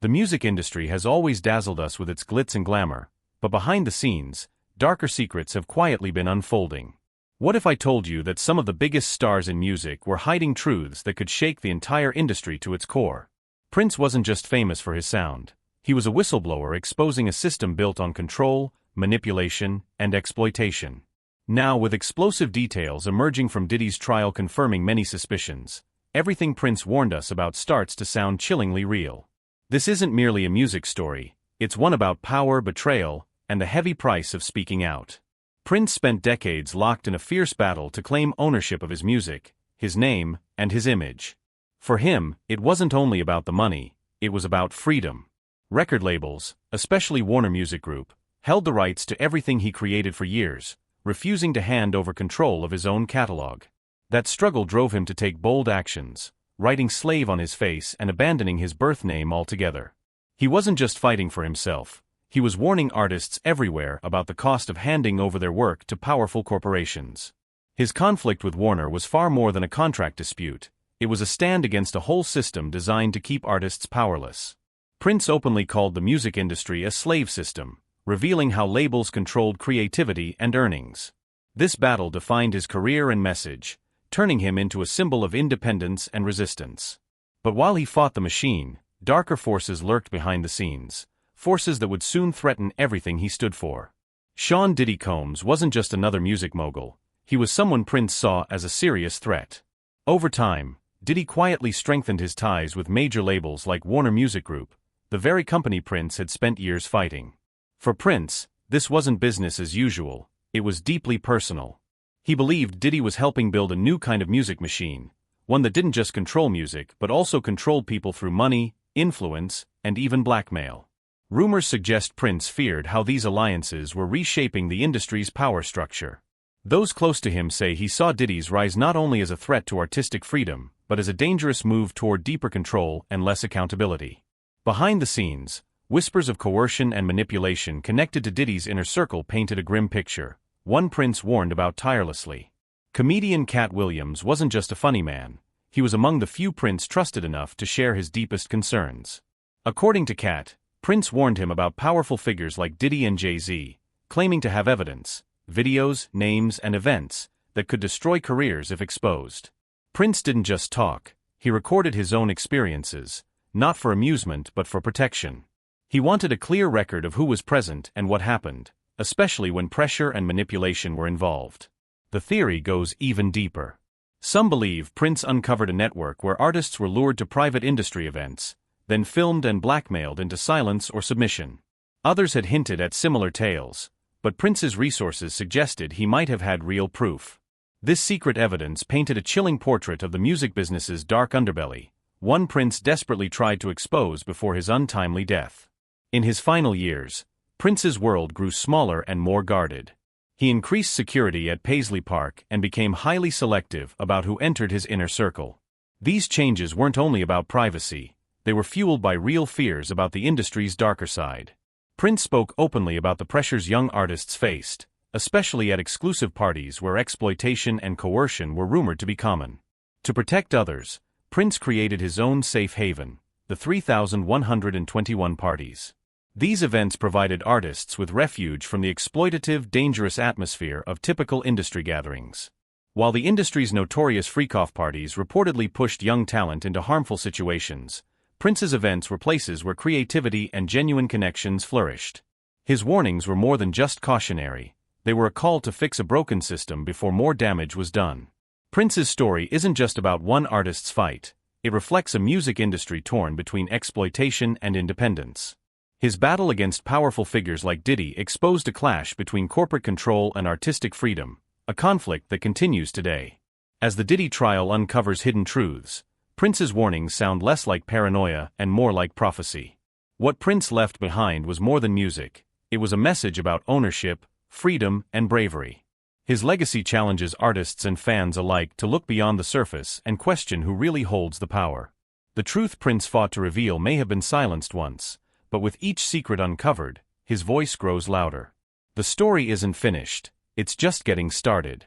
The music industry has always dazzled us with its glitz and glamour, but behind the scenes, darker secrets have quietly been unfolding. What if I told you that some of the biggest stars in music were hiding truths that could shake the entire industry to its core? Prince wasn't just famous for his sound. He was a whistleblower exposing a system built on control, manipulation, and exploitation. Now, with explosive details emerging from Diddy's trial confirming many suspicions, everything Prince warned us about starts to sound chillingly real. This isn't merely a music story, it's one about power, betrayal, and the heavy price of speaking out. Prince spent decades locked in a fierce battle to claim ownership of his music, his name, and his image. For him, it wasn't only about the money, it was about freedom. Record labels, especially Warner Music Group, held the rights to everything he created for years, refusing to hand over control of his own catalog. That struggle drove him to take bold actions, writing slave on his face and abandoning his birth name altogether. He wasn't just fighting for himself. He was warning artists everywhere about the cost of handing over their work to powerful corporations. His conflict with Warner was far more than a contract dispute. It was a stand against a whole system designed to keep artists powerless. Prince openly called the music industry a slave system, revealing how labels controlled creativity and earnings. This battle defined his career and message, turning him into a symbol of independence and resistance. But while he fought the machine, darker forces lurked behind the scenes. Forces that would soon threaten everything he stood for. Sean "Diddy" Combs wasn't just another music mogul, he was someone Prince saw as a serious threat. Over time, Diddy quietly strengthened his ties with major labels like Warner Music Group, the very company Prince had spent years fighting. For Prince, this wasn't business as usual, it was deeply personal. He believed Diddy was helping build a new kind of music machine, one that didn't just control music but also controlled people through money, influence, and even blackmail. Rumors suggest Prince feared how these alliances were reshaping the industry's power structure. Those close to him say he saw Diddy's rise not only as a threat to artistic freedom, but as a dangerous move toward deeper control and less accountability. Behind the scenes, whispers of coercion and manipulation connected to Diddy's inner circle painted a grim picture, one Prince warned about tirelessly. Comedian Cat Williams wasn't just a funny man, he was among the few Prince trusted enough to share his deepest concerns. According to Cat, Prince warned him about powerful figures like Diddy and Jay-Z, claiming to have evidence, videos, names, and events that could destroy careers if exposed. Prince didn't just talk, he recorded his own experiences, not for amusement but for protection. He wanted a clear record of who was present and what happened, especially when pressure and manipulation were involved. The theory goes even deeper. Some believe Prince uncovered a network where artists were lured to private industry events, then filmed and blackmailed into silence or submission. Others had hinted at similar tales, but Prince's resources suggested he might have had real proof. This secret evidence painted a chilling portrait of the music business's dark underbelly, one Prince desperately tried to expose before his untimely death. In his final years, Prince's world grew smaller and more guarded. He increased security at Paisley Park and became highly selective about who entered his inner circle. These changes weren't only about privacy, they were fueled by real fears about the industry's darker side. Prince spoke openly about the pressures young artists faced, especially at exclusive parties where exploitation and coercion were rumored to be common. To protect others, Prince created his own safe haven, the 3,121 parties. These events provided artists with refuge from the exploitative, dangerous atmosphere of typical industry gatherings. While the industry's notorious freak-off parties reportedly pushed young talent into harmful situations, Prince's events were places where creativity and genuine connections flourished. His warnings were more than just cautionary, they were a call to fix a broken system before more damage was done. Prince's story isn't just about one artist's fight, it reflects a music industry torn between exploitation and independence. His battle against powerful figures like Diddy exposed a clash between corporate control and artistic freedom, a conflict that continues today. As the Diddy trial uncovers hidden truths, Prince's warnings sound less like paranoia and more like prophecy. What Prince left behind was more than music, it was a message about ownership, freedom, and bravery. His legacy challenges artists and fans alike to look beyond the surface and question who really holds the power. The truth Prince fought to reveal may have been silenced once, but with each secret uncovered, his voice grows louder. The story isn't finished, it's just getting started.